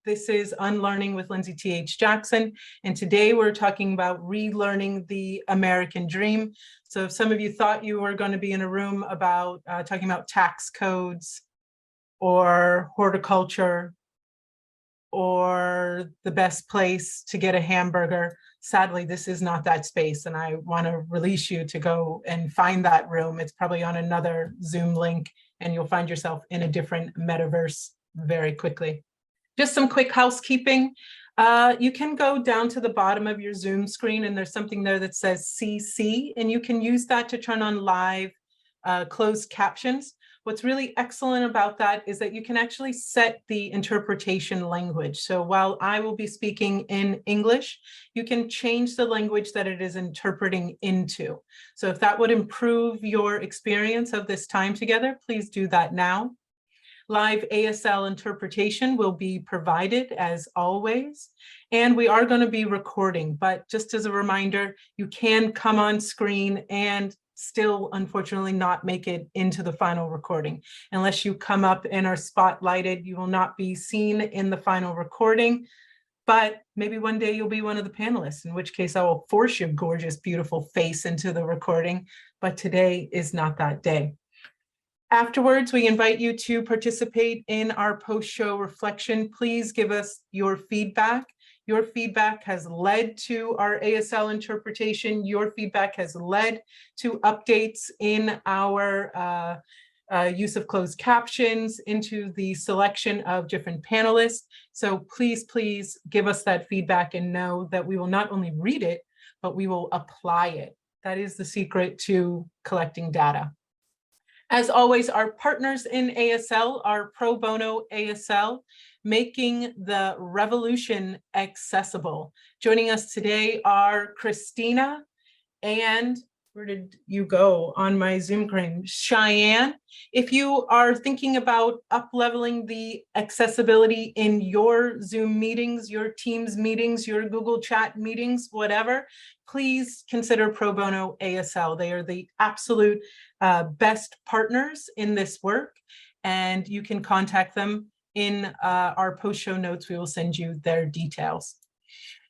This is Unlearning with Lindsey T.H. Jackson, and today we're talking about relearning the American dream. So if some of you thought you were going to be in a room about talking about tax codes or horticulture or the best place to get a hamburger, sadly, this is not that space, and I want to release you to go and find that room. It's probably on another Zoom link, and you'll find yourself in a different metaverse very quickly. Just some quick housekeeping. You can go down to the bottom of your Zoom screen, and there's something there that says CC, and you can use that to turn on live closed captions. What's really excellent about that is that you can actually set the interpretation language. So while I will be speaking in English, you can change the language that it is interpreting into. So if that would improve your experience of this time together, please do that now. Live ASL interpretation will be provided as always, and we are going to be recording, but just as a reminder, you can come on screen and still unfortunately not make it into the final recording. Unless you come up and are spotlighted, you will not be seen in the final recording, but maybe one day you'll be one of the panelists, in which case I will force your gorgeous, beautiful face into the recording, but today is not that day. Afterwards, we invite you to participate in our post-show reflection. Please give us your feedback. Your feedback has led to our ASL interpretation. Your feedback has led to updates in our use of closed captions, into the selection of different panelists. So please, please give us that feedback and know that we will not only read it, but we will apply it. That is the secret to collecting data. As always, our partners in ASL are Pro Bono ASL, making the revolution accessible. Joining us today are Christina and, where did you go on my Zoom screen? Cheyenne. If you are thinking about up-leveling the accessibility in your Zoom meetings, your Teams meetings, your Google Chat meetings, whatever, please consider Pro Bono ASL. They are the absolute best partners in this work, and you can contact them in our post-show notes. We will send you their details.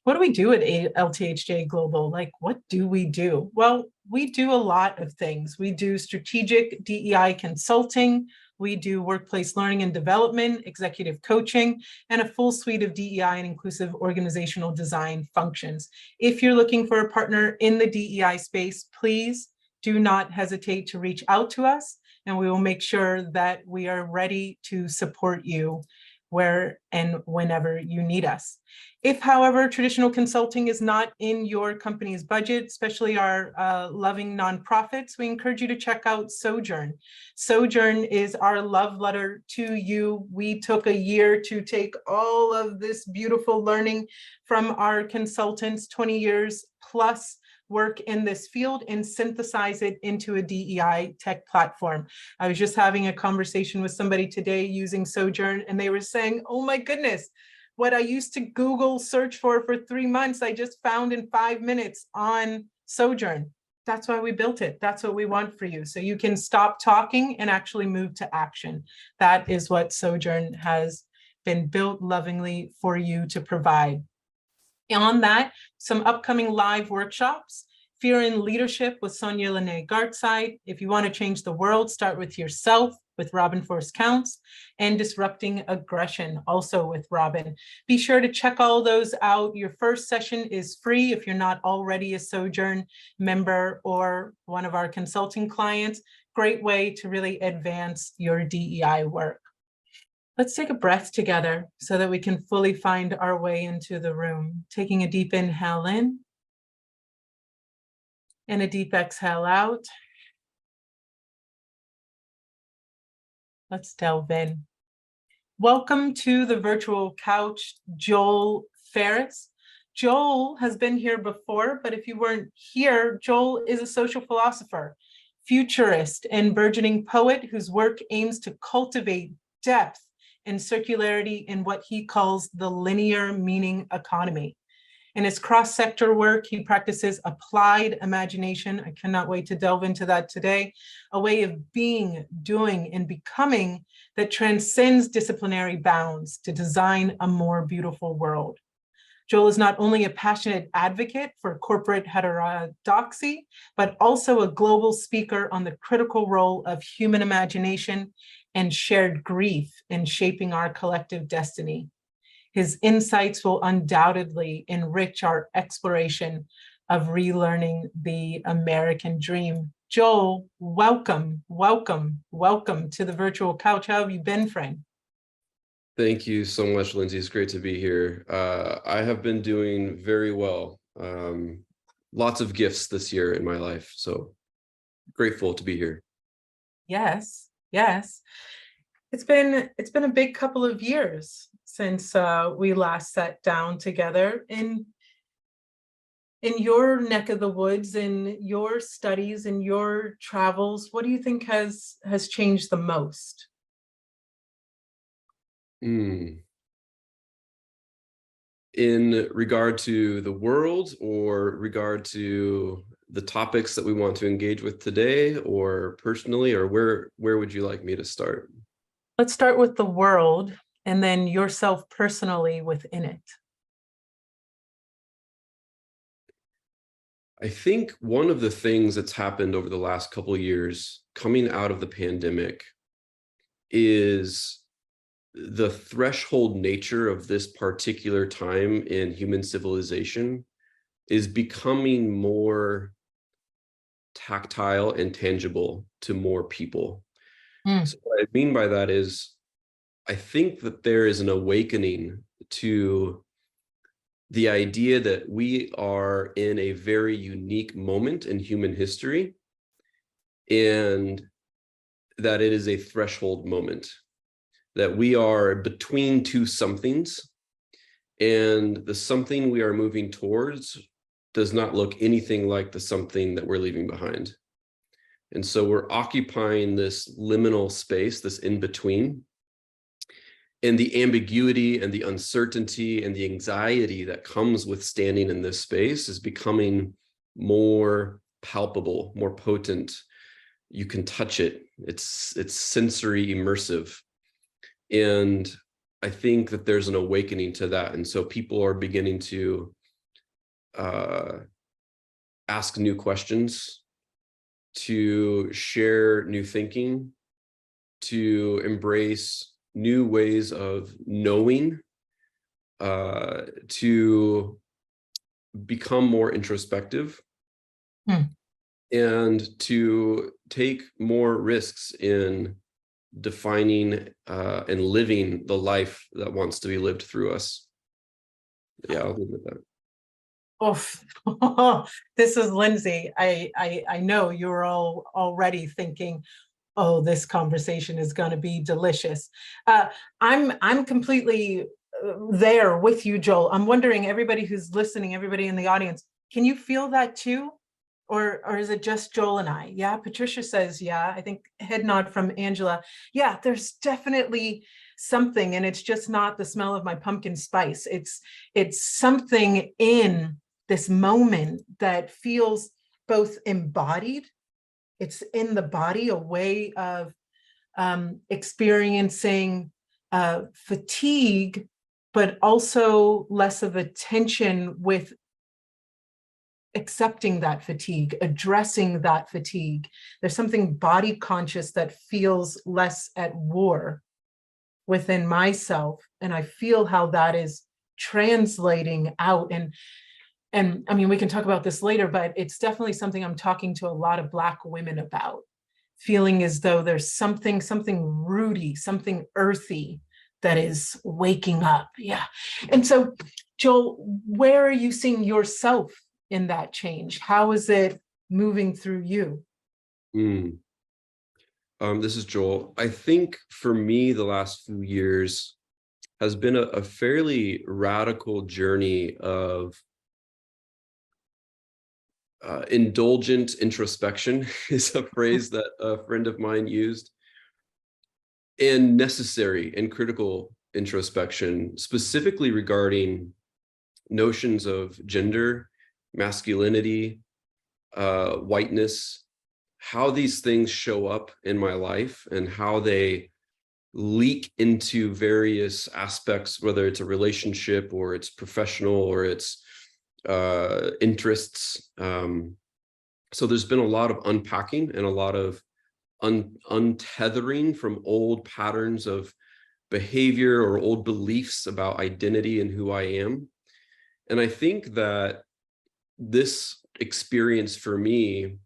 What do we do at LTHJ Global? Like, what do we do? Well, we do a lot of things. We do strategic DEI consulting. We do workplace learning and development, executive coaching, and a full suite of DEI and inclusive organizational design functions. If you're looking for a partner in the DEI space, please do not hesitate to reach out to us, and we will make sure that we are ready to support you where and whenever you need us. If, however, traditional consulting is not in your company's budget, especially our loving nonprofits, we encourage you to check out Sojourn. Sojourn is our love letter to you. We took a year to take all of this beautiful learning from our consultants, 20 years plus work in this field, and synthesize it into a DEI tech platform. I was just having a conversation with somebody today using Sojourn, and they were saying, oh my goodness, what I used to Google search for 3 months, I just found in 5 minutes on Sojourn. That's why we built it. That's what we want for you. So you can stop talking and actually move to action. That is what Sojourn has been built lovingly for you to provide. On that, some upcoming live workshops. Fear in Leadership with Sonia Lene Gartside. If you want to change the world, start with yourself, with Robin Force Counts, and Disrupting Aggression, also with Robin. Be sure to check all those out. Your first session is free if you're not already a Sojourn member or one of our consulting clients. Great way to really advance your DEI work. Let's take a breath together so that we can fully find our way into the room. Taking a deep inhale in and a deep exhale out. Let's delve in. Welcome to the virtual couch, Joel Fariss. Joel has been here before, but if you weren't here, Joel is a social philosopher, futurist, and burgeoning poet whose work aims to cultivate depth and circularity in what he calls the linear meaning economy. In his cross-sector work, he practices applied imagination. I cannot wait to delve into that today. A way of being, doing, and becoming that transcends disciplinary bounds to design a more beautiful world. Joel is not only a passionate advocate for corporate heterodoxy, but also a global speaker on the critical role of human imagination and shared grief in shaping our collective destiny. His insights will undoubtedly enrich our exploration of relearning the American dream. Joel, welcome, welcome, welcome to the virtual couch. How have you been, friend? Thank you so much, Lindsey. It's great to be here. I have been doing very well. Lots of gifts this year in my life, so grateful to be here. Yes, yes. It's been a big couple of years since we last sat down together. In your neck of the woods, in your studies, in your travels, what do you think has changed the most? In regard to the world, or regard to the topics that we want to engage with today, or personally, or where would you like me to start? Let's start with the world and then yourself personally within it. I think one of the things that's happened over the last couple of years coming out of the pandemic is the threshold nature of this particular time in human civilization is becoming more tactile and tangible to more people. So what I mean by that is, I think that there is an awakening to the idea that we are in a very unique moment in human history, and that it is a threshold moment, that we are between two somethings, and the something we are moving towards does not look anything like the something that we're leaving behind. And so we're occupying this liminal space, this in-between, and the ambiguity and the uncertainty and the anxiety that comes with standing in this space is becoming more palpable, more potent. You can touch it. It's sensory immersive. And I think that there's an awakening to that. And so people are beginning to ask new questions, to share new thinking, to embrace new ways of knowing, to become more introspective, and to take more risks in defining and living the life that wants to be lived through us. Yeah, I'll leave it at that. Oh, this is Lindsey. I know you're all already thinking, oh, this conversation is going to be delicious. I'm completely there with you, Joel. I'm wondering, everybody who's listening, everybody in the audience, can you feel that too? Or is it just Joel and I? Yeah, Patricia says, yeah. I think head nod from Angela. Yeah, there's definitely something, and it's just not the smell of my pumpkin spice. It's something in this moment that feels both embodied. It's in the body, a way of experiencing fatigue, but also less of a tension with accepting that fatigue, addressing that fatigue. There's something body conscious that feels less at war within myself. And I feel how that is translating out. And I mean, we can talk about this later, but it's definitely something I'm talking to a lot of Black women about, feeling as though there's something rooty, something earthy that is waking up. Yeah. And so, Joel, where are you seeing yourself in that change? How is it moving through you? This is Joel. I think for me, the last few years has been a fairly radical journey of indulgent introspection is a phrase that a friend of mine used, and necessary and critical introspection, specifically regarding notions of gender, masculinity, whiteness, how these things show up in my life and how they leak into various aspects, whether it's a relationship or it's professional or it's interests. So there's been a lot of unpacking and a lot of untethering from old patterns of behavior or old beliefs about identity and who I am. And I think that this experience for me,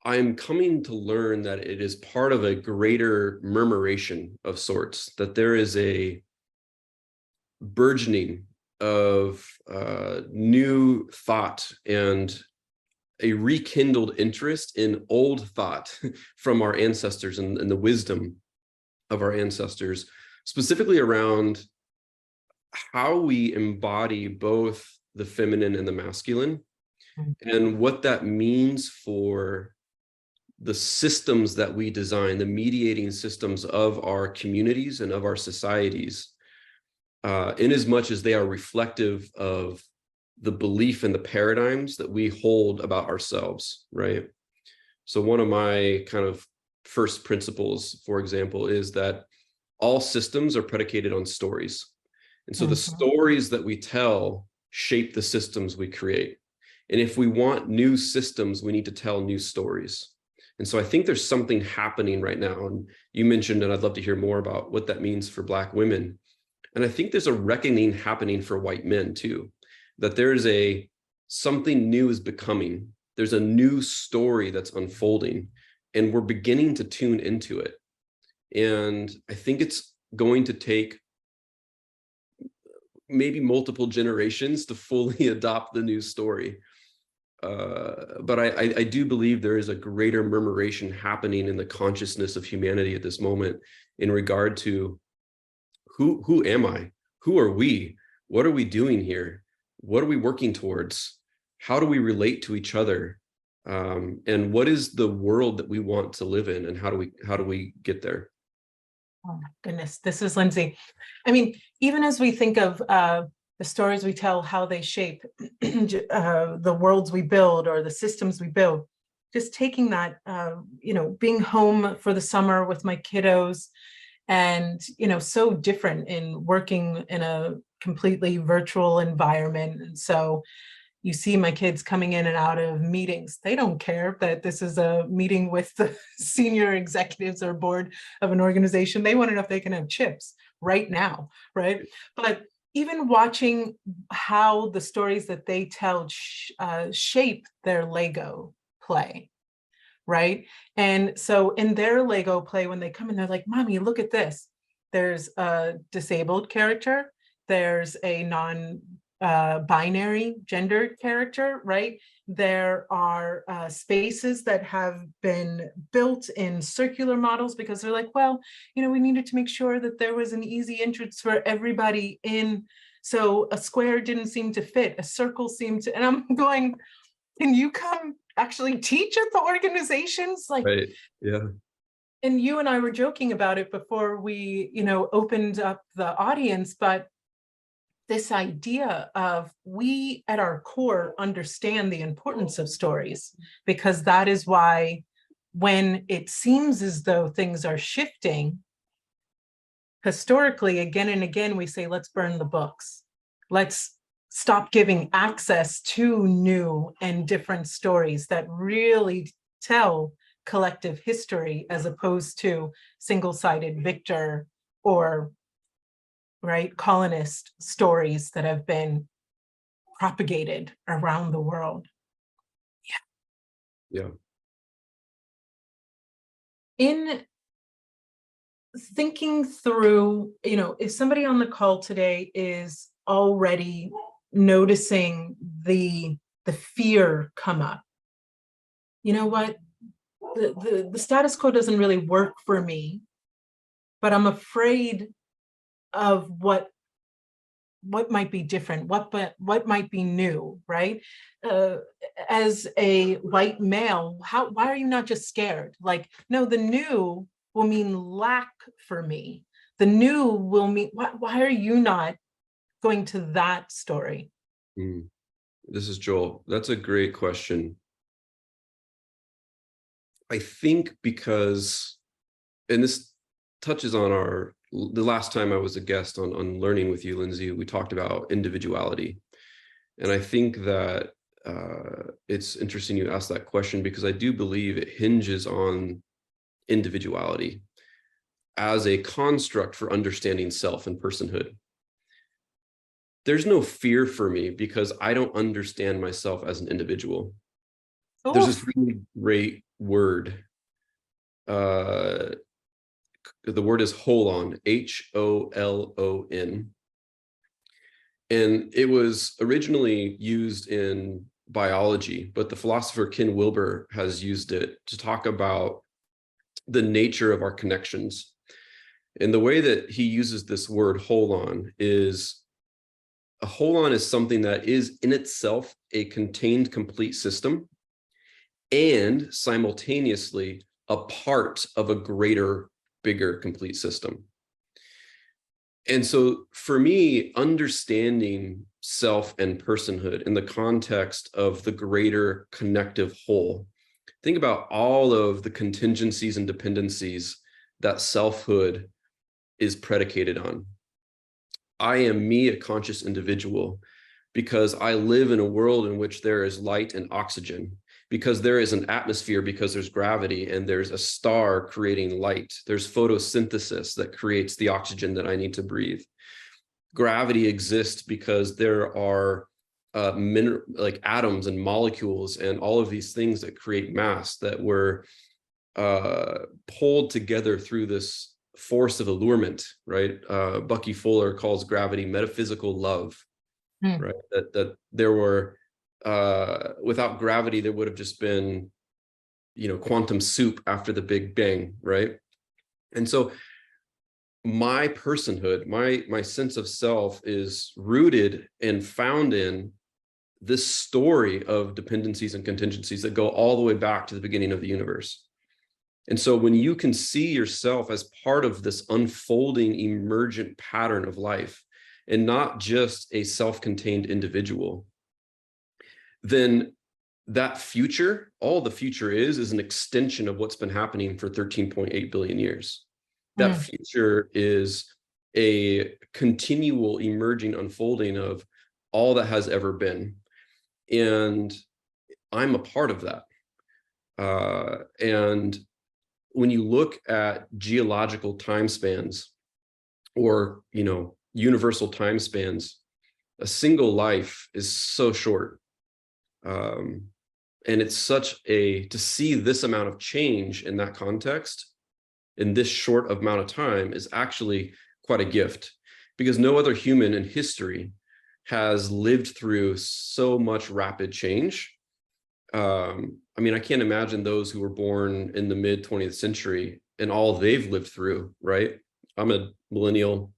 I'm coming to learn that it is part of a greater murmuration of sorts, that there is a burgeoning of new thought and a rekindled interest in old thought from our ancestors and the wisdom of our ancestors, specifically around how we embody both the feminine and the masculine, and what that means for the systems that we design, the mediating systems of our communities and of our societies, in as much as they are reflective of the belief and the paradigms that we hold about ourselves, right? So one of my kind of first principles, for example, is that all systems are predicated on stories. And so the stories that we tell shape the systems we create. And if we want new systems, we need to tell new stories. And so I think there's something happening right now. And you mentioned, and I'd love to hear more about what that means for Black women. And I think there's a reckoning happening for white men too, that there is something new is becoming. There's a new story that's unfolding, and we're beginning to tune into it. And I think it's going to take maybe multiple generations to fully adopt the new story. But I do believe there is a greater murmuration happening in the consciousness of humanity at this moment in regard to who am I? Who are we? What are we doing here? What are we working towards? How do we relate to each other? And what is the world that we want to live in? And how do we get there? Oh my goodness, this is Lindsey. I mean, even as we think of the stories we tell, how they shape the worlds we build or the systems we build, just taking that, being home for the summer with my kiddos, and, so different in working in a completely virtual environment. And so you see my kids coming in and out of meetings. They don't care that this is a meeting with the senior executives or board of an organization. They want to know if they can have chips right now, right? But even watching how the stories that they tell shape their Lego play, right? And so in their Lego play, when they come in, they're like, Mommy, look at this. There's a disabled character. There's a non-binary gendered character, right? There are spaces that have been built in circular models because they're like, well, we needed to make sure that there was an easy entrance for everybody in. So a square didn't seem to fit, a circle seemed to, and I'm going, can you come actually teach at the organizations? Like, right. Yeah. And you and I were joking about it before we, opened up the audience, but this idea of we at our core understand the importance of stories, because that is why when it seems as though things are shifting, historically, again and again, we say, let's burn the books. Let's stop giving access to new and different stories that really tell collective history, as opposed to single-sided victor or colonist stories that have been propagated around the world. Yeah. In thinking through, if somebody on the call today is already noticing the fear come up, you know what, the status quo doesn't really work for me, but I'm afraid of what might be different, what might be new, right? As a white male, why are you not just scared? Like, no, the new will mean lack for me. The new will mean, why are you not going to that story? This is Joel. That's a great question. I think because, and this touches on the last time I was a guest on Unlearning with you, Lindsey, we talked about individuality. And I think that it's interesting you asked that question, because I do believe it hinges on individuality as a construct for understanding self and personhood. There's no fear for me because I don't understand myself as an individual. There's this really great word. The word is holon, Holon. And it was originally used in biology, but the philosopher Ken Wilber has used it to talk about the nature of our connections. And the way that he uses this word holon is, a holon is something that is in itself a contained complete system and simultaneously a part of a greater, bigger complete system. And so for me, understanding self and personhood in the context of the greater connective whole, think about all of the contingencies and dependencies that selfhood is predicated on. I am me, a conscious individual, because I live in a world in which there is light and oxygen, because there is an atmosphere, because there's gravity, and there's a star creating light. There's photosynthesis that creates the oxygen that I need to breathe. Gravity exists because there are like atoms and molecules and all of these things that create mass that were pulled together through this force of allurement, right? Bucky Fuller calls gravity metaphysical love, right? That there were, without gravity, there would have just been, quantum soup after the Big Bang, right? And so my personhood, my sense of self is rooted and found in this story of dependencies and contingencies that go all the way back to the beginning of the universe. And so when you can see yourself as part of this unfolding emergent pattern of life and not just a self-contained individual, then that future, all the future is an extension of what's been happening for 13.8 billion years. That future is a continual emerging unfolding of all that has ever been. And I'm a part of that. And when you look at geological time spans or, universal time spans, a single life is so short. And it's to see this amount of change in that context in this short amount of time is actually quite a gift, because no other human in history has lived through so much rapid change. I can't imagine those who were born in the mid 20th century and all they've lived through, right? I'm a millennial.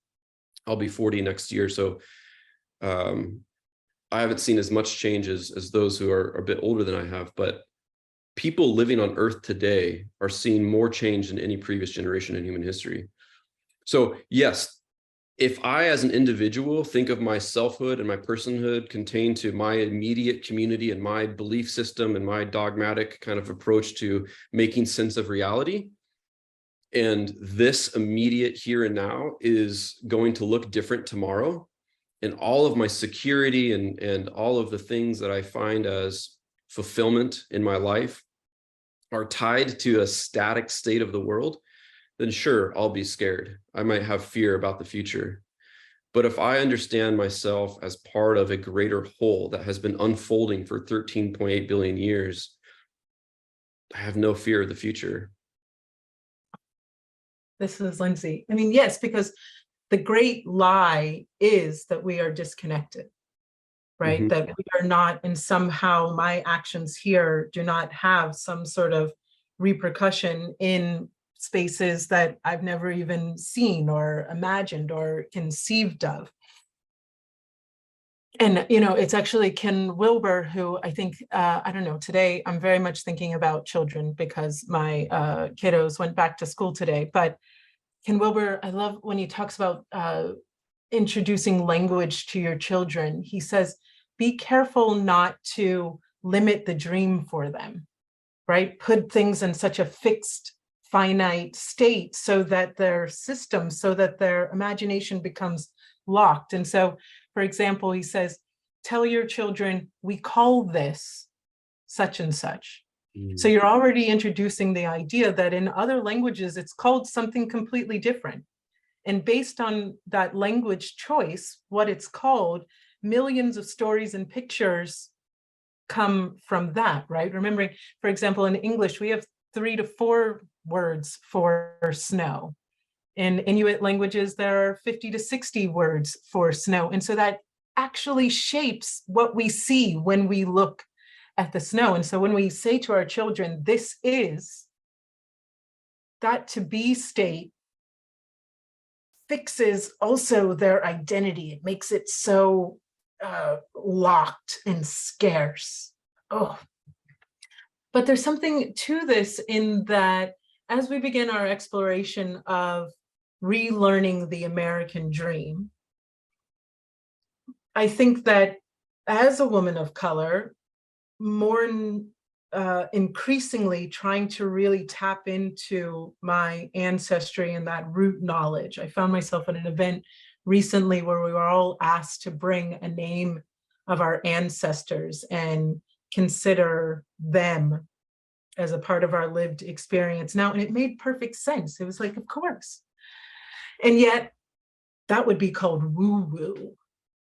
I'll be 40 next year. So I haven't seen as much change as those who are a bit older than I have, but people living on Earth today are seeing more change than any previous generation in human history. So yes, if I, as an individual, think of my selfhood and my personhood contained to my immediate community and my belief system and my dogmatic kind of approach to making sense of reality, and this immediate here and now is going to look different tomorrow, and all of my security and all of the things that I find as fulfillment in my life are tied to a static state of the world, then sure, I'll be scared. I might have fear about the future. But if I understand myself as part of a greater whole that has been unfolding for 13.8 billion years, I have no fear of the future. This is Lindsey. Yes, because the great lie is that we are disconnected, right? Mm-hmm. That we are not, and somehow my actions here do not have some sort of repercussion in spaces that I've never even seen or imagined or conceived of. And, it's actually Ken Wilber who I think, I don't know, today I'm very much thinking about children because my kiddos went back to school today. But Ken Wilber, I love when he talks about introducing language to your children, he says, be careful not to limit the dream for them, right? Put things in such a fixed, finite state so that their system, so that their imagination becomes locked. And so, for example, he says, tell your children, we call this such and such. So you're already introducing the idea that in other languages, it's called something completely different. And based on that language choice, what it's called, millions of stories and pictures come from that, right? Remembering, for example, in English, we have 3 to 4 words for snow. In Inuit languages, there are 50 to 60 words for snow. And so that actually shapes what we see when we look at the snow. And so when we say to our children, this is, that to be state fixes also their identity. It makes it so locked and scarce. Oh, but there's something to this in that as we begin our exploration of relearning the American dream, I think that as a woman of color, more increasingly trying to really tap into my ancestry and that root knowledge. I found myself at an event recently where we were all asked to bring a name of our ancestors and consider them as a part of our lived experience now. And it made perfect sense. It was like, of course. And yet that would be called woo-woo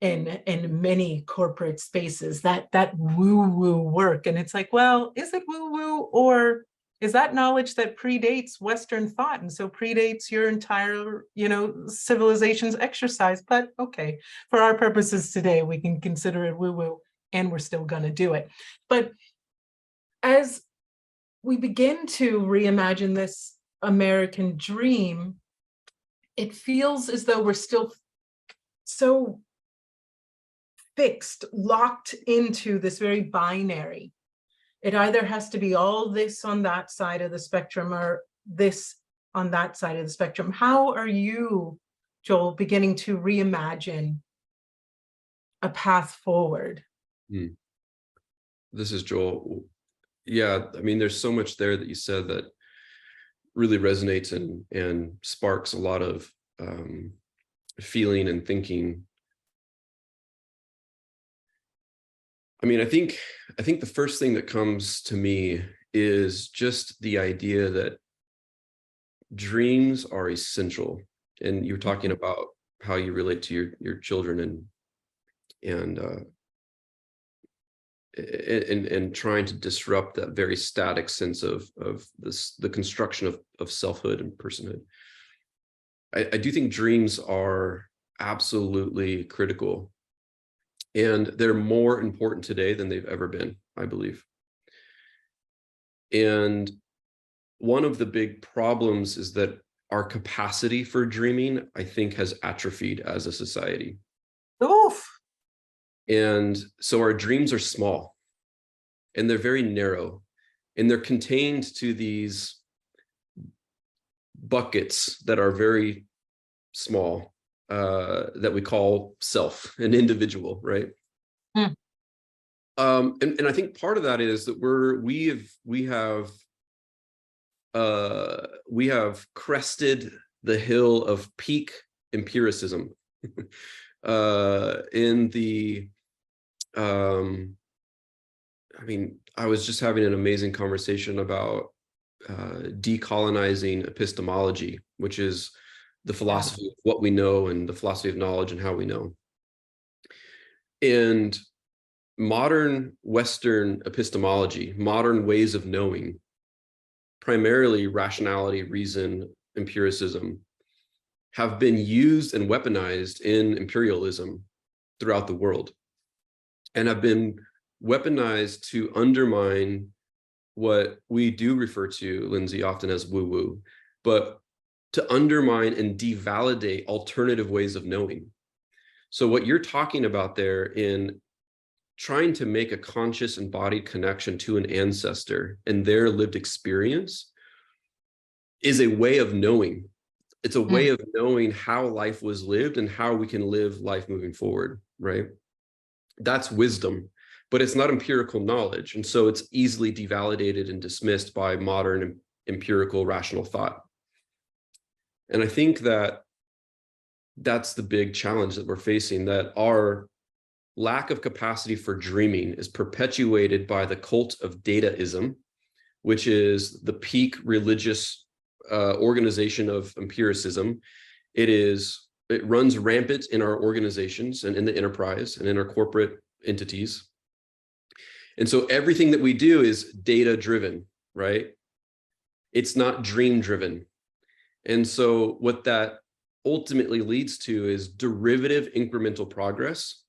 in many corporate spaces, that woo-woo work. And it's like, well, is it woo-woo, or is that knowledge that predates Western thought, and so predates your entire, civilization's exercise? But okay, for our purposes today, we can consider it woo-woo, and we're still going to do it. But as we begin to reimagine this American dream, it feels as though we're still so fixed, locked into this very binary. It either has to be all this on that side of the spectrum or this on that side of the spectrum. How are you, Joel, beginning to reimagine a path forward? This is Joel. Yeah, I mean, there's so much there that you said that really resonates and sparks a lot of feeling and thinking. I mean, I think the first thing that comes to me is just the idea that dreams are essential. And you're talking about how you relate to your children and trying to disrupt that very static sense of the construction of selfhood and personhood. I do think dreams are absolutely critical. And they're more important today than they've ever been, I believe. And one of the big problems is that our capacity for dreaming, I think, has atrophied as a society. Oof. And so our dreams are small and they're very narrow, and they're contained to these buckets that are very small. That we call self, an individual, right? And I think part of that is that we have crested the hill of peak empiricism in the I mean, I was just having an amazing conversation about decolonizing epistemology, which is the philosophy of what we know and the philosophy of knowledge and how we know. And modern Western epistemology, modern ways of knowing, primarily rationality, reason, empiricism, have been used and weaponized in imperialism throughout the world, and have been weaponized to undermine what we do refer to, Lindsey, often as woo-woo, but to undermine and devalidate alternative ways of knowing. So what you're talking about there in trying to make a conscious embodied connection to an ancestor and their lived experience is a way of knowing It's a way of knowing how life was lived and how we can live life moving forward, right? That's wisdom, but it's not empirical knowledge. And so it's easily devalidated and dismissed by modern empirical rational thought. And I think that that's the big challenge that we're facing, that our lack of capacity for dreaming is perpetuated by the cult of dataism, which is the peak religious organization of empiricism. It runs rampant in our organizations and in the enterprise and in our corporate entities. And so everything that we do is data driven, right? It's not dream driven. And so what that ultimately leads to is derivative incremental progress,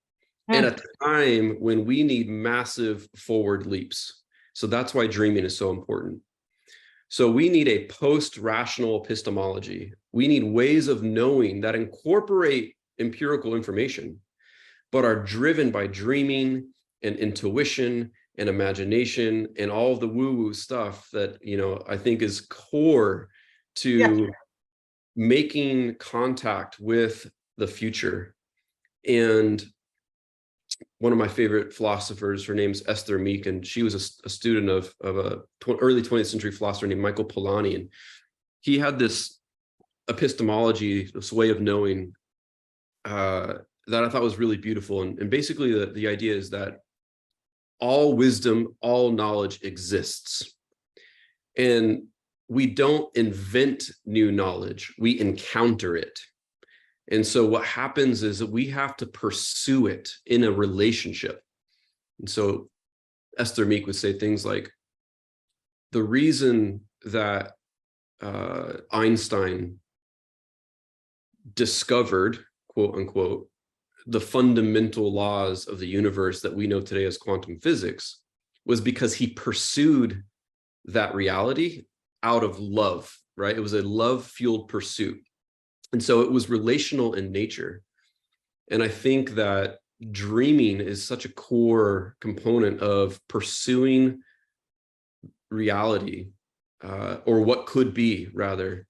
and at a time when we need massive forward leaps. So that's why dreaming is so important. So we need a post-rational epistemology. We need ways of knowing that incorporate empirical information, but are driven by dreaming and intuition and imagination and all of the woo-woo stuff that, I think is core to making contact with the future. And one of my favorite philosophers, her name's Esther Meek, and she was a student of a early 20th century philosopher named Michael Polanyi. And he had this epistemology, this way of knowing that I thought was really beautiful. And basically the idea is that all wisdom, all knowledge exists. And we don't invent new knowledge, we encounter it. And so what happens is that we have to pursue it in a relationship. And so Esther Meek would say things like, the reason that Einstein discovered, quote unquote, the fundamental laws of the universe that we know today as quantum physics was because he pursued that reality out of love, right? It was a love-fueled pursuit. And so it was relational in nature. And I think that dreaming is such a core component of pursuing reality, or what could be, rather,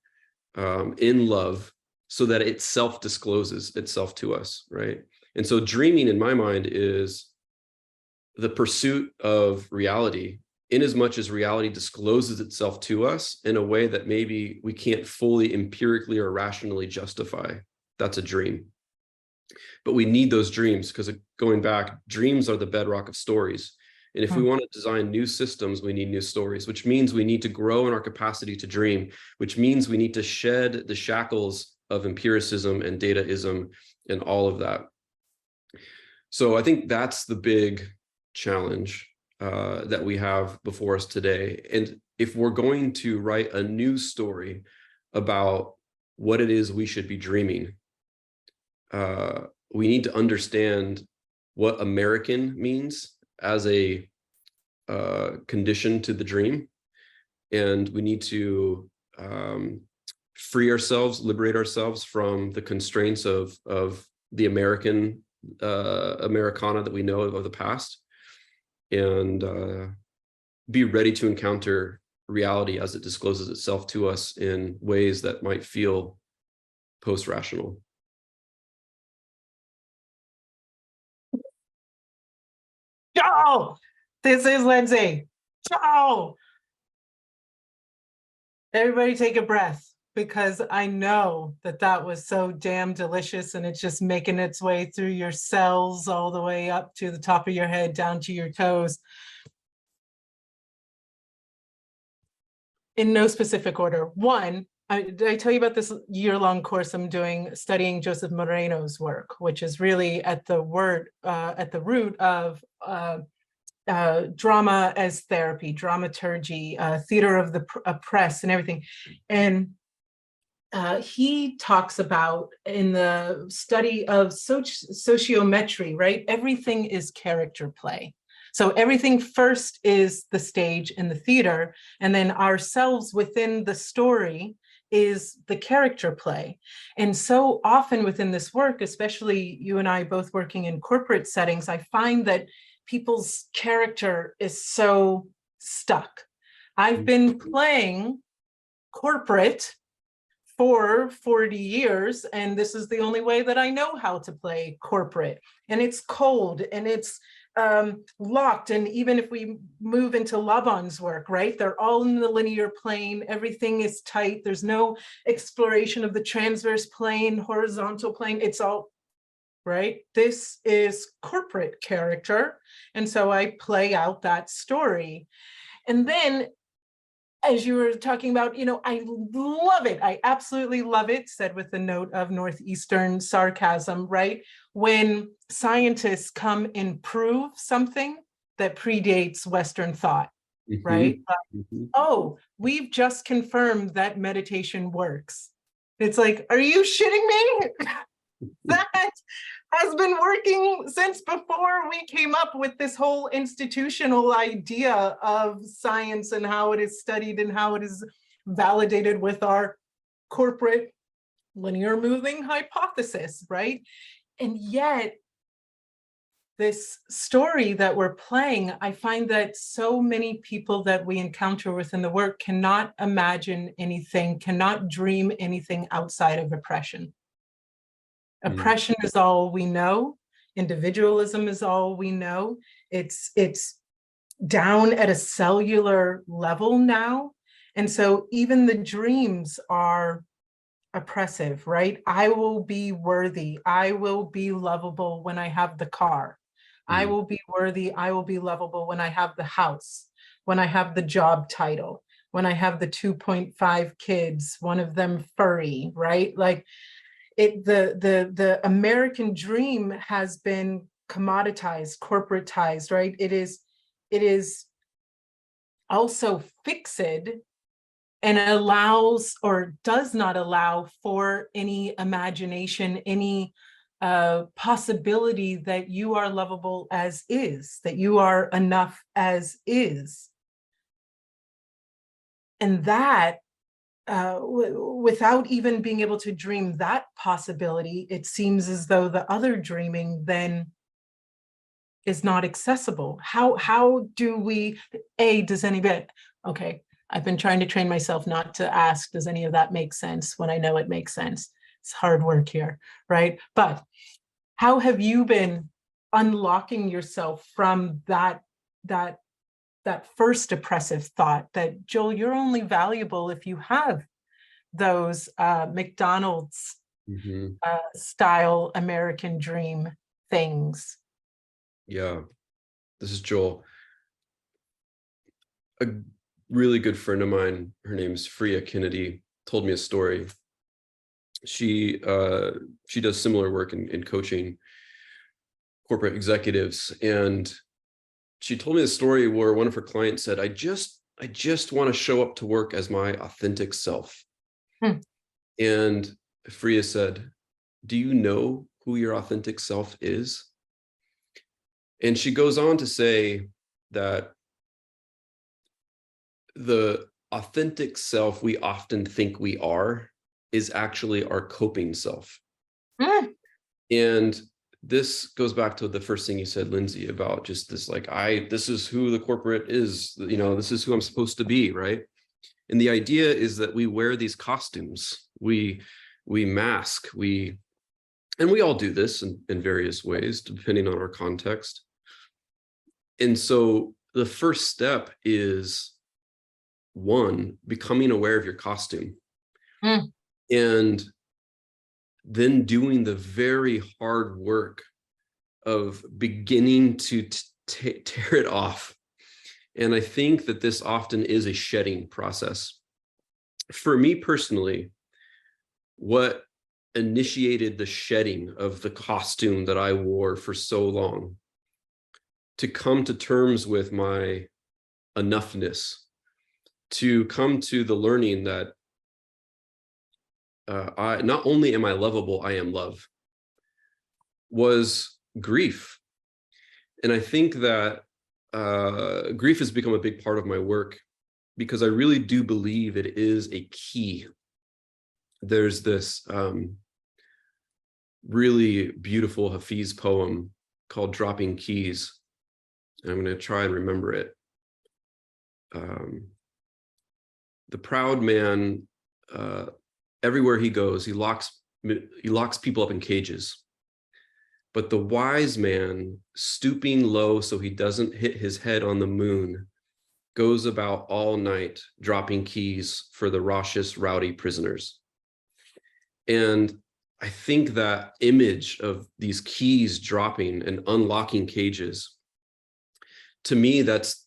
in love, so that it self-discloses itself to us, right? And so dreaming, in my mind, is the pursuit of reality, in as much as reality discloses itself to us in a way that maybe we can't fully empirically or rationally justify. That's a dream. But we need those dreams, because going back, dreams are the bedrock of stories. And if we want to design new systems, we need new stories, which means we need to grow in our capacity to dream, which means we need to shed the shackles of empiricism and dataism and all of that. So I think that's the big challenge that we have before us today. And if we're going to write a new story about what it is we should be dreaming, we need to understand what American means as a condition to the dream. And we need to free ourselves, liberate ourselves from the constraints of the American Americana that we know of the past, and be ready to encounter reality as it discloses itself to us in ways that might feel post-rational. Joe, this is Lindsey. Joe, everybody take a breath, because I know that that was so damn delicious, and it's just making its way through your cells all the way up to the top of your head, down to your toes. In no specific order. One, did I tell you about this year-long course I'm doing studying Joseph Moreno's work, which is really at the root of drama as therapy, dramaturgy, theater of the press, and everything. And he talks about, in the study of sociometry, right? Everything is character play. So everything first is the stage and the theater, and then ourselves within the story is the character play. And so often within this work, especially you and I both working in corporate settings, I find that people's character is so stuck. I've been playing corporate for 40 years, and this is the only way that I know how to play corporate. And it's cold and it's locked. And even if we move into Laban's work, right, they're all in the linear plane, everything is tight, there's no exploration of the transverse plane, horizontal plane, it's all right. This is corporate character. And so I play out that story. And then, as you were talking about, I love it. I absolutely love it, said with a note of Northeastern sarcasm, right? When scientists come and prove something that predates Western thought, right? Oh, we've just confirmed that meditation works. It's like, are you shitting me? That has been working since before we came up with this whole institutional idea of science and how it is studied and how it is validated with our corporate linear moving hypothesis, right? And yet, this story that we're playing, I find that so many people that we encounter within the work cannot imagine anything, cannot dream anything outside of oppression. Oppression is all we know. Individualism is all we know. It's down at a cellular level now. And so even the dreams are oppressive, right? I will be worthy. I will be lovable when I have the car. I will be worthy. I will be lovable when I have the house, when I have the job title, when I have the 2.5 kids, one of them furry, right? Like, the American dream has been commoditized, corporatized, right? It is also fixed and allows or does not allow for any imagination, any possibility that you are lovable as is, that you are enough as is. And that without even being able to dream that possibility, it seems as though the other dreaming then is not accessible. How do we, does anybody, okay, I've been trying to train myself not to ask, does any of that make sense, when I know it makes sense? It's hard work here, right? But how have you been unlocking yourself from that first oppressive thought that, Joel, you're only valuable if you have those McDonald's style American dream things? Yeah, this is Joel. A really good friend of mine, her name's Freya Kennedy, told me a story. She does similar work in coaching corporate executives, and she told me a story where one of her clients said, I just want to show up to work as my authentic self. And Freya said, do you know who your authentic self is? And she goes on to say that the authentic self we often think we are is actually our coping self. And this goes back to the first thing you said, Lindsey, about just this, like, this is who the corporate is, this is who I'm supposed to be, right? And the idea is that we wear these costumes, we mask, and we all do this in various ways, depending on our context. And so the first step is, one, becoming aware of your costume. And then doing the very hard work of beginning to tear it off. And I think that this often is a shedding process. For me personally, what initiated the shedding of the costume that I wore for so long, to come to terms with my enoughness, to come to the learning that not only am I lovable, I am love, was grief. And I think that grief has become a big part of my work because I really do believe it is a key. There's this really beautiful Hafiz poem called Dropping Keys. And I'm going to try and remember it. The proud man everywhere he goes, he locks people up in cages. But the wise man, stooping low so he doesn't hit his head on the moon, goes about all night dropping keys for the raucous, rowdy prisoners. And I think that image of these keys dropping and unlocking cages, to me, that's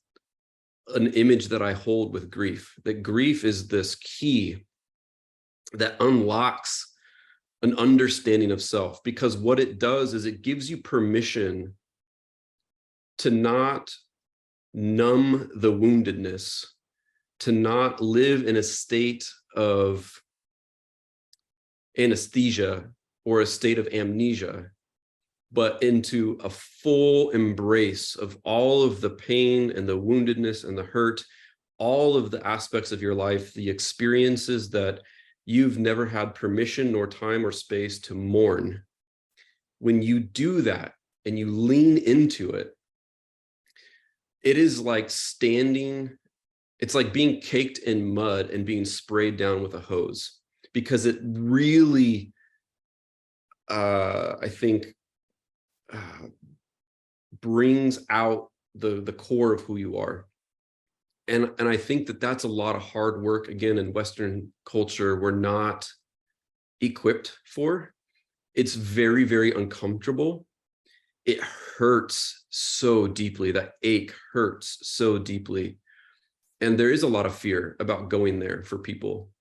an image that I hold with grief, that grief is this key that unlocks an understanding of self, because what it does is it gives you permission to not numb the woundedness, to not live in a state of anesthesia or a state of amnesia, but into a full embrace of all of the pain and the woundedness and the hurt, all of the aspects of your life, the experiences that you've never had permission nor time or space to mourn. When you do that and you lean into it, it is like it's like being caked in mud and being sprayed down with a hose, because it really, I think, brings out the core of who you are. And I think that that's a lot of hard work. Again, in Western culture, we're not equipped for. It's very, very uncomfortable. It hurts so deeply. That ache hurts so deeply. And there is a lot of fear about going there for people,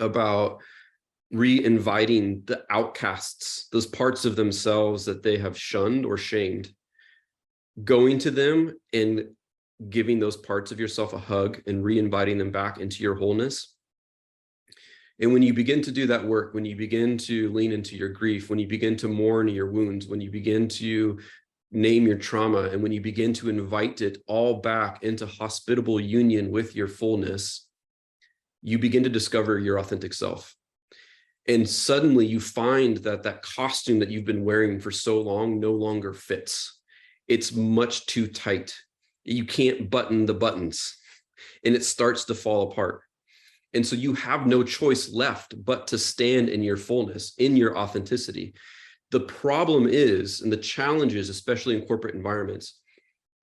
about re-inviting the outcasts, those parts of themselves that they have shunned or shamed, going to them and giving those parts of yourself a hug and re-inviting them back into your wholeness. And when you begin to do that work, when you begin to lean into your grief, when you begin to mourn your wounds, when you begin to name your trauma, and when you begin to invite it all back into hospitable union with your fullness, you begin to discover your authentic self. And suddenly you find that that costume that you've been wearing for so long no longer fits. It's much too tight. You can't button the buttons, and it starts to fall apart. And so you have no choice left but to stand in your fullness, in your authenticity. The problem is, and the challenge is, especially in corporate environments,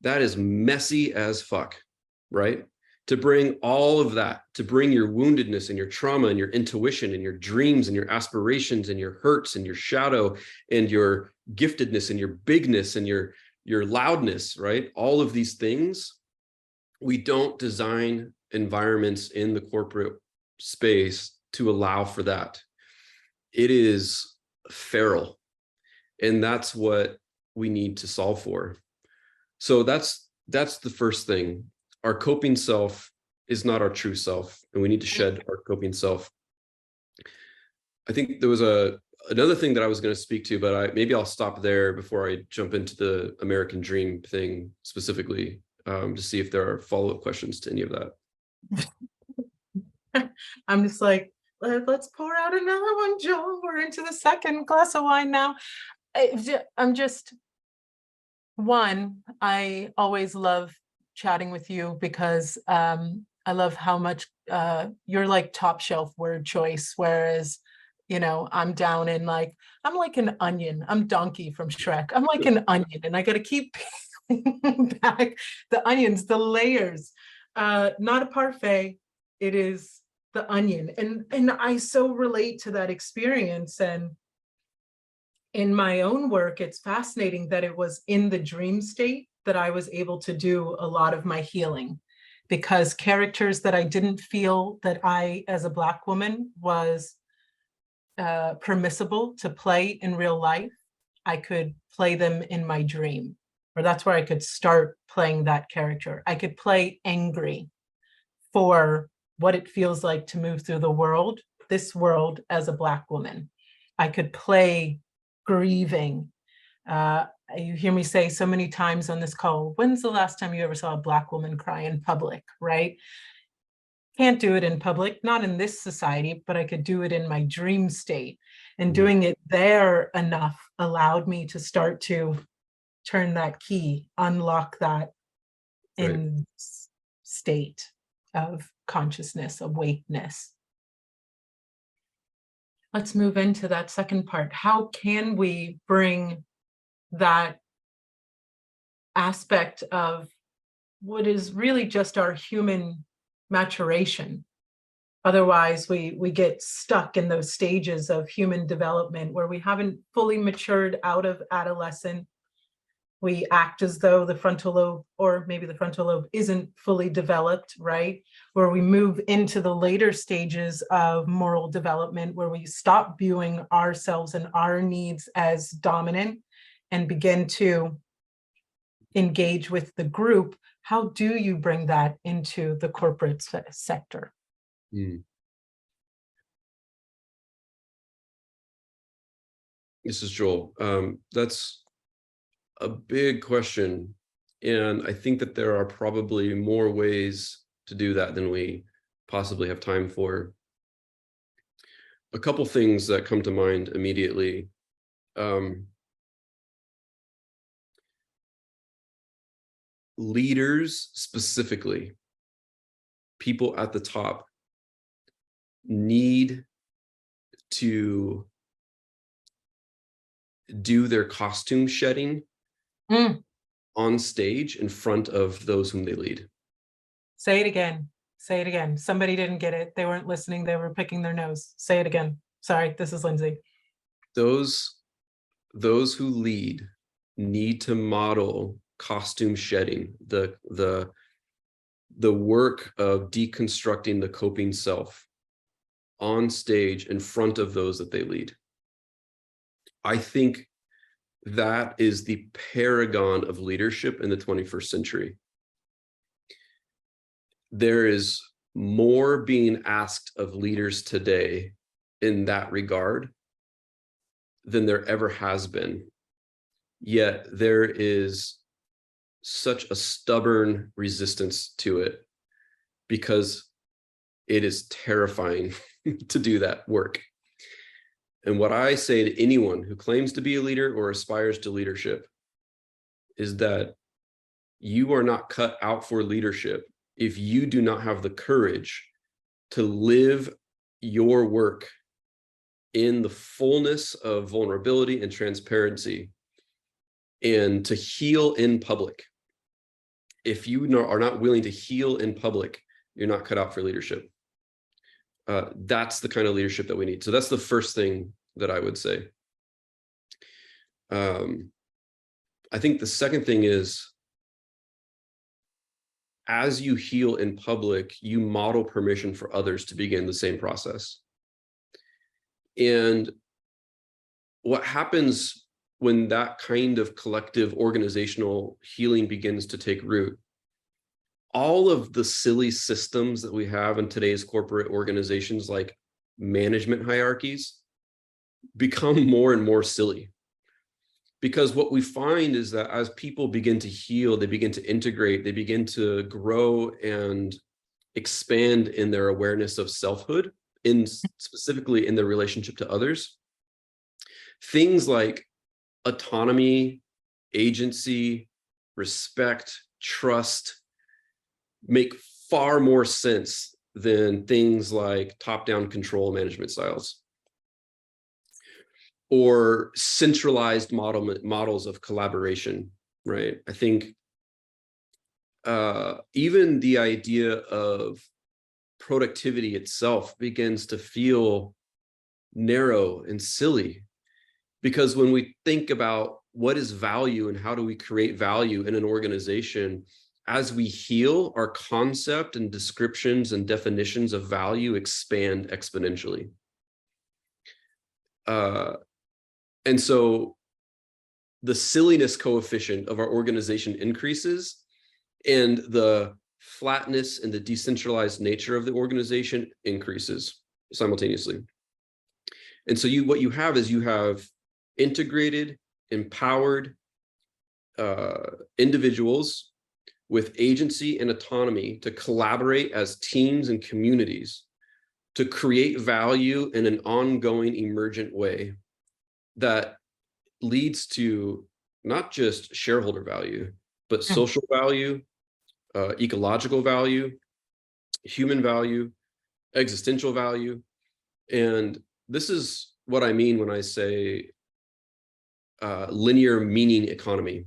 that is messy as fuck, right? To bring all of that, to bring your woundedness and your trauma and your intuition and your dreams and your aspirations and your hurts and your shadow and your giftedness and your bigness and your loudness, right? All of these things, we don't design environments in the corporate space to allow for that. It is feral. And that's what we need to solve for. So that's the first thing. Our coping self is not our true self, and we need to shed our coping self. I think there was another thing that I was going to speak to, but maybe I'll stop there before I jump into the American Dream thing specifically, to see if there are follow-up questions to any of that. I'm just like, let's pour out another one, Joel. We're into the second glass of wine now. I'm just, I always love chatting with you because I love how much you're like top shelf word choice, whereas I'm down in I'm like an onion. I'm Donkey from Shrek. I'm like an onion, and I got to keep peeling back the onions, the layers. Not a parfait. It is the onion, and I so relate to that experience. And in my own work, it's fascinating that it was in the dream state that I was able to do a lot of my healing, because characters that I didn't feel that I, as a Black woman, was permissible to play in real life, I could play them in my dream, or that's where I could start playing that character. I could play angry for what it feels like to move through the world, this world, as a Black woman. I could play grieving. You hear me say so many times on this call, when's the last time you ever saw a Black woman cry in public, right? Can't do it in public, not in this society, but I could do it in my dream state. And doing it there enough allowed me to start to turn that key, unlock that in state of consciousness, awakeness. Let's move into that second part. How can we bring that aspect of what is really just our human maturation? Otherwise, we get stuck in those stages of human development where we haven't fully matured out of adolescence. We act as though the frontal lobe, or maybe the frontal lobe, isn't fully developed, right? Where we move into the later stages of moral development, where we stop viewing ourselves and our needs as dominant and begin to engage with the group. How do you bring that into the corporate sector? This is Joel. That's a big question. And I think that there are probably more ways to do that than we possibly have time for. A couple things that come to mind immediately. Leaders specifically, people at the top, need to do their costume shedding on stage in front of those whom they lead. Say it again. Say it again. Somebody didn't get it. They weren't listening. They were picking their nose. Say it again. Sorry, this is Lindsey. Those who lead need to model costume shedding, the work of deconstructing the coping self on stage in front of those that they lead. I think that is the paragon of leadership in the 21st century. There is more being asked of leaders today in that regard than there ever has been. Yet there is such a stubborn resistance to it because it is terrifying to do that work. And what I say to anyone who claims to be a leader or aspires to leadership is that you are not cut out for leadership if you do not have the courage to live your work in the fullness of vulnerability and transparency and to heal in public. If you are not willing to heal in public, you're not cut out for leadership. That's the kind of leadership that we need. So that's the first thing that I would say. I think the second thing is, as you heal in public, you model permission for others to begin the same process. And what happens when that kind of collective organizational healing begins to take root, all of the silly systems that we have in today's corporate organizations, like management hierarchies, become more and more silly. Because what we find is that as people begin to heal, they begin to integrate, they begin to grow and expand in their awareness of selfhood, specifically in their relationship to others. Things like autonomy, agency, respect, trust make far more sense than things like top-down control management styles or centralized models of collaboration, right? I think even the idea of productivity itself begins to feel narrow and silly, because when we think about what is value and how do we create value in an organization, as we heal, our concept and descriptions and definitions of value expand exponentially. And so the silliness coefficient of our organization increases, and the flatness and the decentralized nature of the organization increases simultaneously. And so what you have is you have integrated, empowered individuals with agency and autonomy to collaborate as teams and communities to create value in an ongoing, emergent way that leads to not just shareholder value, but social value, ecological value, human value, existential value. And this is what I mean when I say linear meaning economy.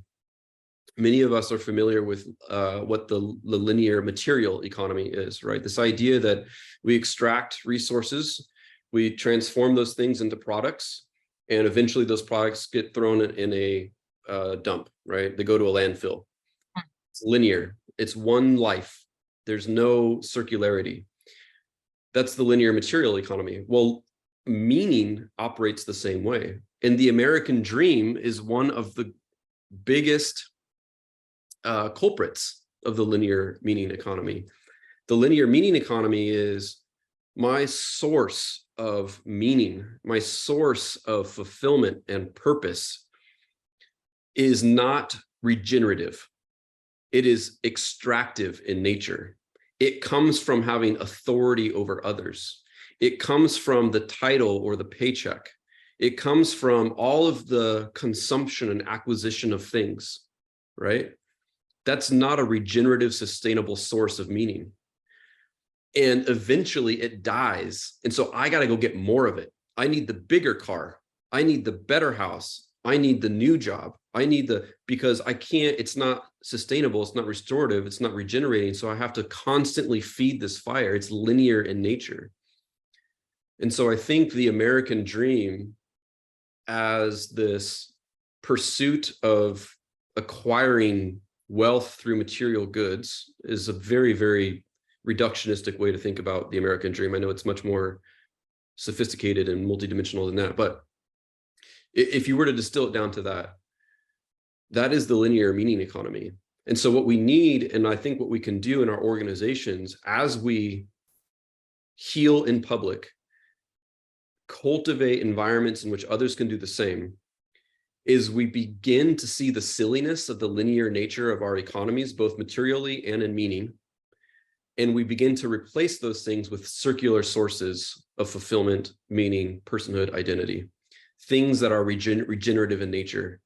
Many of us are familiar with what the linear material economy is, right? This idea that we extract resources, we transform those things into products, and eventually those products get thrown in a dump, right? They go to a landfill. It's linear. It's one life. There's no circularity. That's the linear material economy. Well, meaning operates the same way. And the American dream is one of the biggest culprits of the linear meaning economy. The linear meaning economy is my source of meaning, my source of fulfillment and purpose is not regenerative. It is extractive in nature. It comes from having authority over others. It comes from the title or the paycheck. It comes from all of the consumption and acquisition of things, right? That's not a regenerative, sustainable source of meaning. And eventually it dies. And so I got to go get more of it. I need the bigger car. I need the better house. I need the new job. I need because I can't, it's not sustainable. It's not restorative. It's not regenerating. So I have to constantly feed this fire. It's linear in nature. And so I think the American dream as this pursuit of acquiring wealth through material goods is a very, very reductionistic way to think about the American dream. I know it's much more sophisticated and multidimensional than that, but if you were to distill it down to that, that is the linear meaning economy. And so what we need, and I think what we can do in our organizations as we heal in public, cultivate environments in which others can do the same, is we begin to see the silliness of the linear nature of our economies, both materially and in meaning. And we begin to replace those things with circular sources of fulfillment, meaning, personhood, identity, things that are regenerative in nature,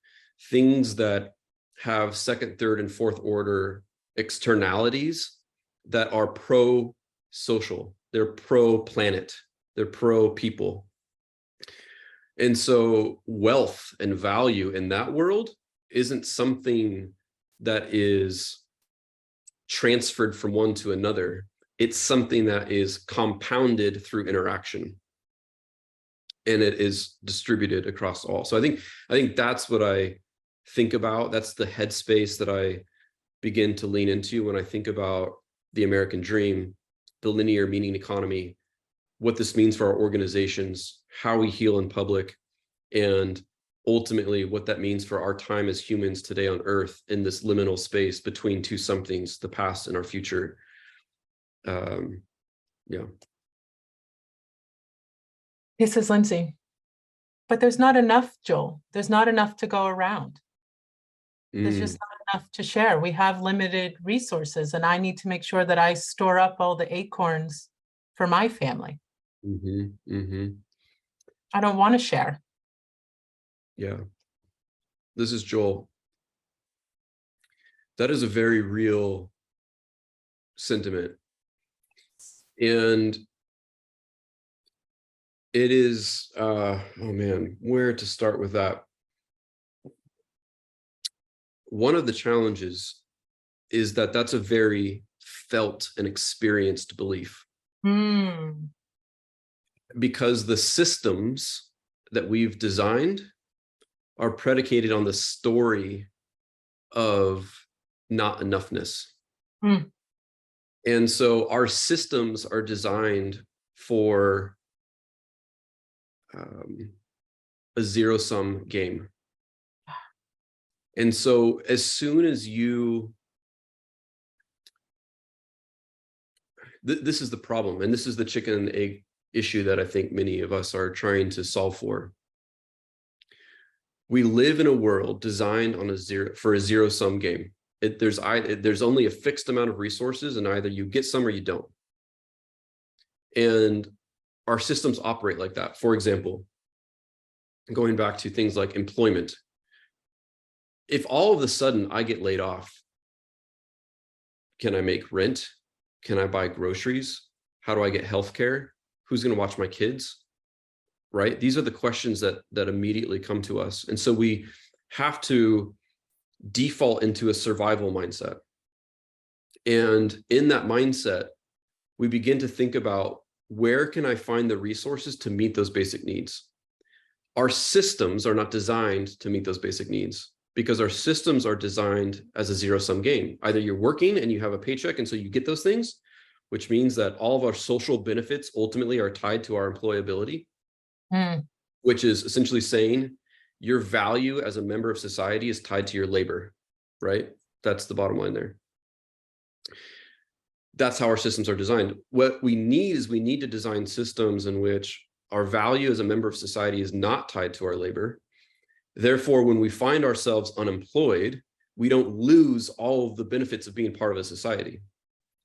things that have second, third, and fourth order externalities that are pro-social, they're pro-planet, they're pro-people. And so wealth and value in that world isn't something that is transferred from one to another. It's something that is compounded through interaction, and it is distributed across all. So I think that's what I think about. That's the headspace that I begin to lean into when I think about the American dream, the linear meaning economy, what this means for our organizations, how we heal in public, and ultimately what that means for our time as humans today on Earth in this liminal space between two somethings, the past and our future. Yeah. This is Lindsey. But there's not enough, Joel. There's not enough to go around. There's just not enough to share. We have limited resources, and I need to make sure that I store up all the acorns for my family. I don't want to share. Yeah. This is Joel. That is a very real sentiment. And it is, oh man, where to start with that? One of the challenges is that that's a very felt and experienced belief. Because the systems that we've designed are predicated on the story of not enoughness. And so our systems are designed for a zero-sum game. And so as soon as you, this is the problem, and this is the chicken and egg issue that I think many of us are trying to solve for. We live in a world designed on a zero-sum game. There's only a fixed amount of resources, and either you get some or you don't. And our systems operate like that. For example, going back to things like employment, if all of a sudden I get laid off, can I make rent? Can I buy groceries? How do I get healthcare? Who's going to watch my kids? right? These are the questions that immediately come to us. And so we have to default into a survival mindset. And in that mindset, we begin to think about, where can I find the resources to meet those basic needs? Our systems are not designed to meet those basic needs, because our systems are designed as a zero-sum game. Either you're working and you have a paycheck and so you get those things, which means that all of our social benefits ultimately are tied to our employability, which is essentially saying your value as a member of society is tied to your labor, right? That's the bottom line there. That's how our systems are designed. What we need is, we need to design systems in which our value as a member of society is not tied to our labor. Therefore, when we find ourselves unemployed, we don't lose all of the benefits of being part of a society,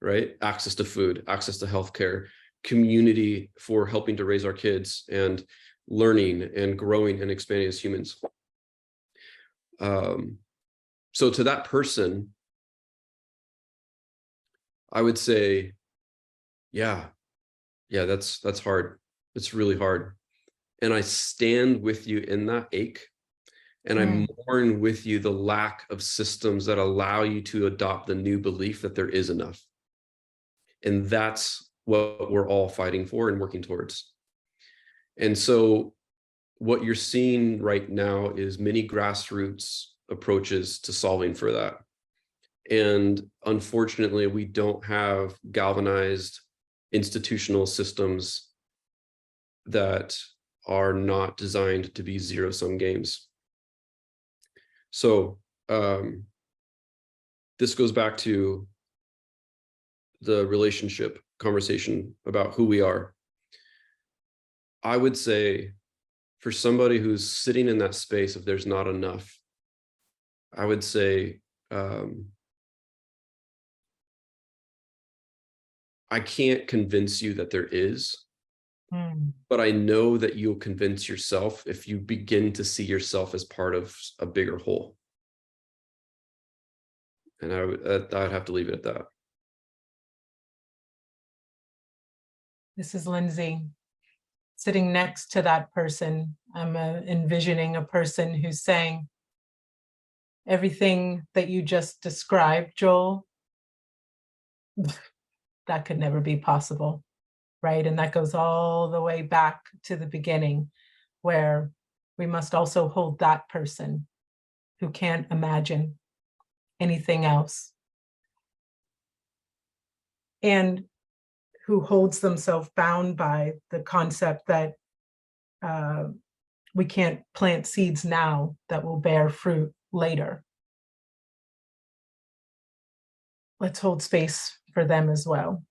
right? Access to food, access to healthcare, community for helping to raise our kids, and learning and growing and expanding as humans. So to that person, I would say, yeah, that's hard. It's really hard. And I stand with you in that ache. And I mourn with you the lack of systems that allow you to adopt the new belief that there is enough. And that's what we're all fighting for and working towards. And so what you're seeing right now is many grassroots approaches to solving for that. And unfortunately, we don't have galvanized institutional systems that are not designed to be zero-sum games. So this goes back to the relationship conversation about who we are. I would say, for somebody who's sitting in that space of there's not enough, I would say, I can't convince you that there is, but I know that you'll convince yourself if you begin to see yourself as part of a bigger whole. And I'd have to leave it at that. This is Lindsey. Sitting next to that person, I'm envisioning a person who's saying, everything that you just described, Joel, that could never be possible, right? And that goes all the way back to the beginning, where we must also hold that person who can't imagine anything else, and who holds themselves bound by the concept that we can't plant seeds now that will bear fruit later. Let's hold space for them as well.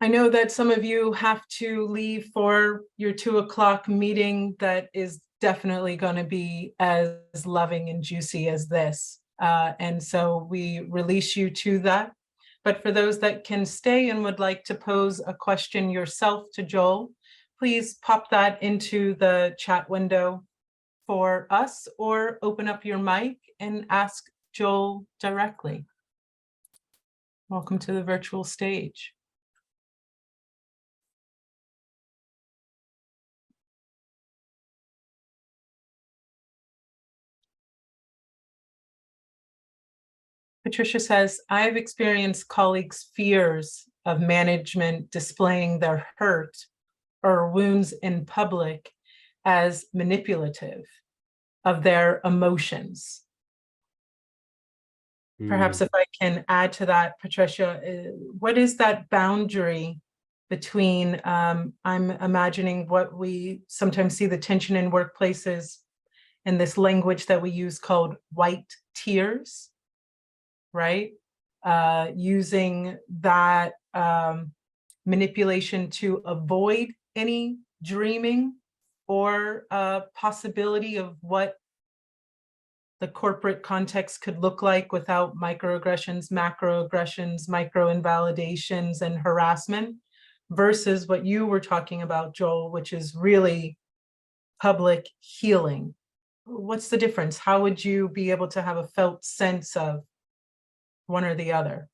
I know that some of you have to leave for your 2 o'clock meeting that is definitely going to be as loving and juicy as this. And so we release you to that. But for those that can stay and would like to pose a question yourself to Joel, please pop that into the chat window for us, or open up your mic and ask Joel directly. Welcome to the virtual stage. Patricia says, I've experienced colleagues' fears of management displaying their hurt or wounds in public as manipulative of their emotions. Perhaps if I can add to that, Patricia, what is that boundary between, I'm imagining what we sometimes see the tension in workplaces in this language that we use called white tears, right? Using that manipulation to avoid any dreaming or possibility of what the corporate context could look like without microaggressions, macroaggressions, micro-invalidations, and harassment, versus what you were talking about, Joel, which is really public healing. What's the difference? How would you be able to have a felt sense of one or the other?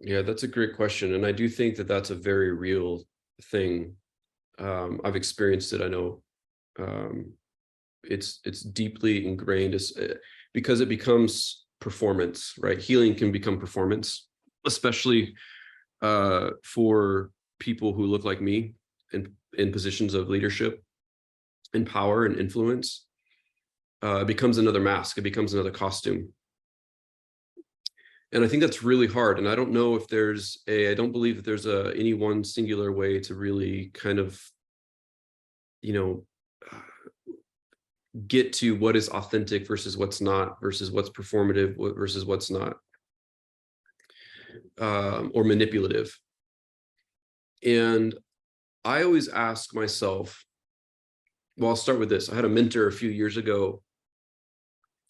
Yeah, that's a great question. And I do think that that's a very real thing. I've experienced it. I know it's deeply ingrained because it becomes performance, right? Healing can become performance, especially for people who look like me in positions of leadership and power and influence. It becomes another mask. It becomes another costume. And I think that's really hard. And I don't know if I don't believe that there's any one singular way to really kind of, get to what is authentic versus what's not, versus what's performative versus what's not, or manipulative. And I always ask myself, well, I'll start with this. I had a mentor a few years ago.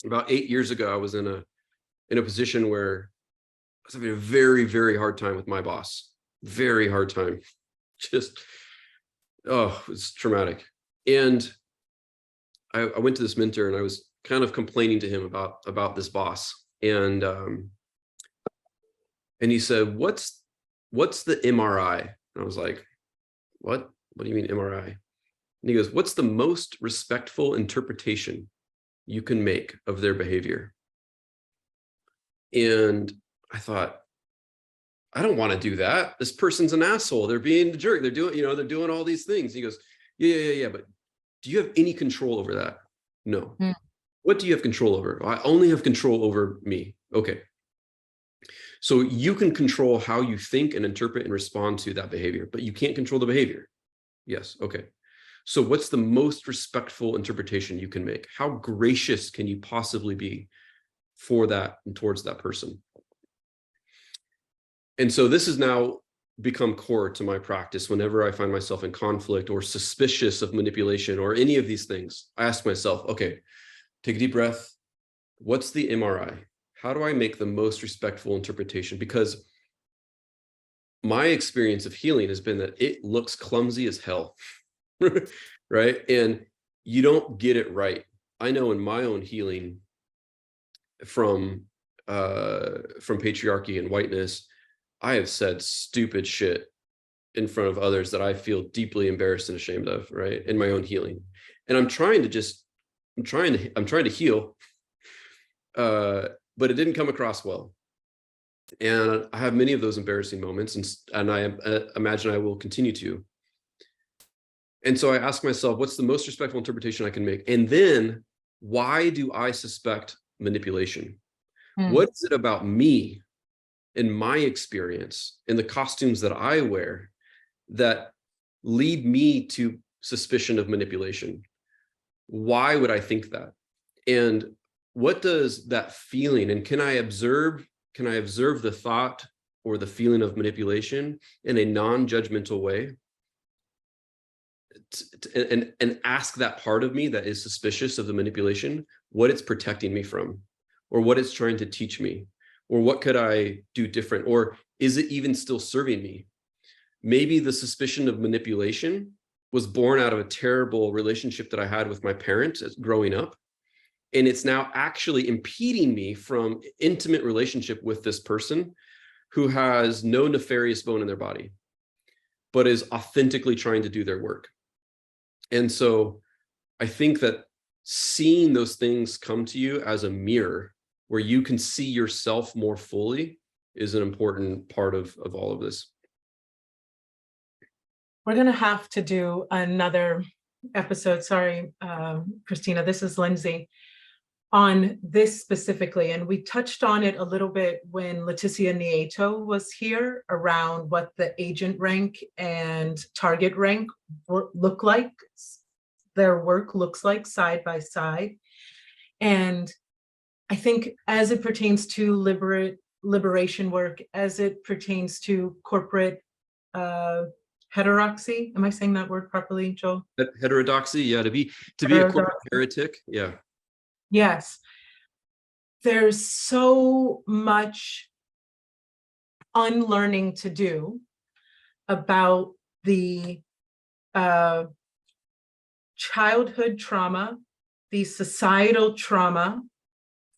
About 8 years ago, I was in a position where I was having a very, very hard time with my boss. Very hard time. Just, it was traumatic. And I went to this mentor and I was kind of complaining to him about this boss. And he said, what's the MRI? And I was like, what do you mean MRI? And he goes, what's the most respectful interpretation you can make of their behavior? And I thought, I don't want to do that. This person's an asshole. They're being a jerk. They're doing all these things. He goes, yeah. But do you have any control over that? No. What do you have control over? I only have control over me. Okay. So you can control how you think and interpret and respond to that behavior, but you can't control the behavior. Yes. Okay. So what's the most respectful interpretation you can make? How gracious can you possibly be for that and towards that person? And so this has now become core to my practice. Whenever I find myself in conflict or suspicious of manipulation or any of these things, I ask myself, okay, take a deep breath. What's the MRI? How do I make the most respectful interpretation? Because my experience of healing has been that it looks clumsy as hell, right? And you don't get it right. I know in my own healing from patriarchy and whiteness, I have said stupid shit in front of others that I feel deeply embarrassed and ashamed of, right? In my own healing. And I'm trying to heal, but it didn't come across well. And I have many of those embarrassing moments, and I imagine I will continue to. And so I ask myself, what's the most respectful interpretation I can make? And then, why do I suspect manipulation? What is it about me, in my experience, in the costumes that I wear, that lead me to suspicion of manipulation? Why would I think that? And what does that feeling, and can I observe the thought or the feeling of manipulation in a non-judgmental way, and ask that part of me that is suspicious of the manipulation, what it's protecting me from, or what it's trying to teach me, or what could I do different, or is it even still serving me? Maybe the suspicion of manipulation was born out of a terrible relationship that I had with my parents growing up. And it's now actually impeding me from intimate relationship with this person who has no nefarious bone in their body, but is authentically trying to do their work. And so I think that seeing those things come to you as a mirror where you can see yourself more fully is an important part of all of this. We're going to have to do another episode. Sorry, Christina, this is Lindsey, on this specifically. And we touched on it a little bit when Leticia Nieto was here, around what the agent rank and target rank look like, their work looks like side by side. And I think as it pertains to liberation work, as it pertains to corporate heterodoxy, am I saying that word properly, Joel? Heterodoxy, yeah, to be a corporate heretic, yeah. Yes. There's so much unlearning to do about the childhood trauma, the societal trauma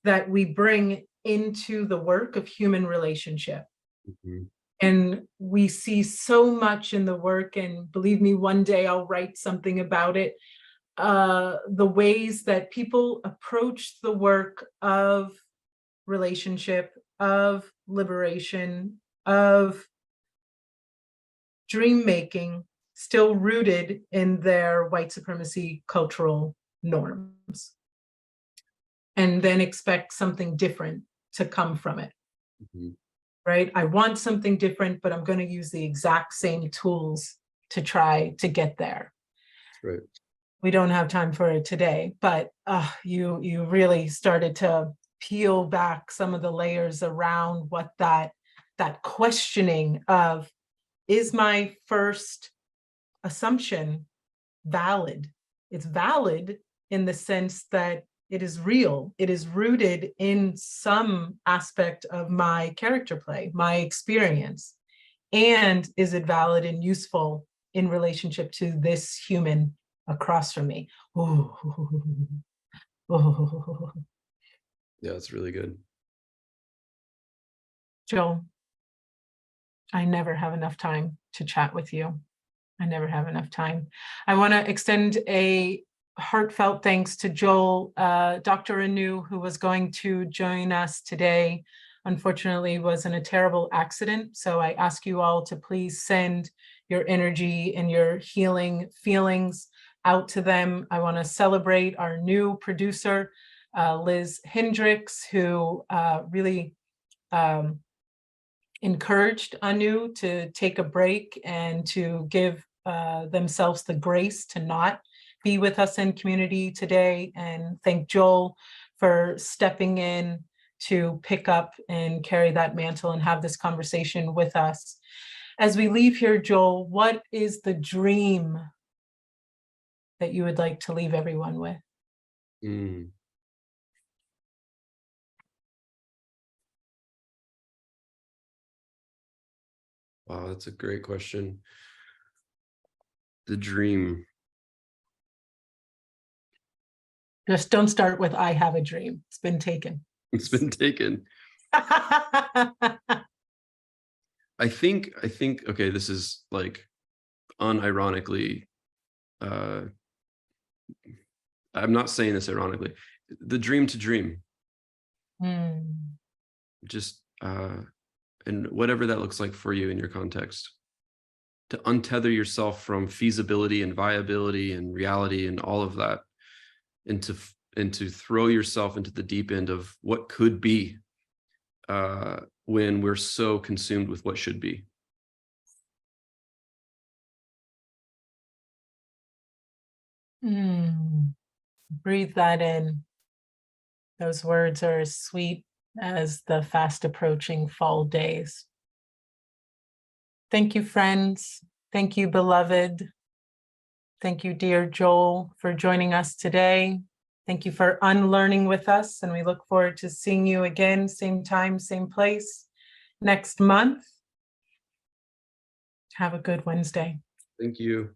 that we bring into the work of human relationship. Mhm. And we see so much in the work, and believe me, one day I'll write something about it. The ways that people approach the work of relationship, of liberation, of dream making, still rooted in their white supremacy cultural norms, and then expect something different to come from it. Mhm. Right? I want something different, but I'm going to use the exact same tools to try to get there. That's right. We don't have time for it today, but you really started to peel back some of the layers around what that questioning of, is my first assumption valid? It's valid in the sense that it is real. It is rooted in some aspect of my character play, my experience. And is it valid and useful in relationship to this human across from me? Ooh. Ooh. Yeah, it's really good. Joel, I never have enough time to chat with you. I never have enough time. I want to extend a heartfelt thanks to Joel. Dr. Anu, who was going to join us today, unfortunately was in a terrible accident. So I ask you all to please send your energy and your healing feelings out to them. I want to celebrate our new producer, Liz Hendricks, who really encouraged Anu to take a break and to give themselves the grace to not be with us in community today, and thank Joel for stepping in to pick up and carry that mantle and have this conversation with us. As we leave here, Joel, what is the dream that you would like to leave everyone with? Mm. Wow, that's a great question. The dream. Just don't start with "I have a dream." It's been taken. It's been taken. I think, okay, this is like unironically, I'm not saying this ironically, the dream to dream. Mm. Just, and whatever that looks like for you in your context, to untether yourself from feasibility and viability and reality and all of that, and to throw yourself into the deep end of what could be, when we're so consumed with what should be. Mm. Breathe that in. Those words are as sweet as the fast approaching fall days. Thank you, friends. Thank you, beloved. Thank you, dear Joel, for joining us today. Thank you for unlearning with us, and we look forward to seeing you again, same time, same place, next month. Have a good Wednesday. Thank you.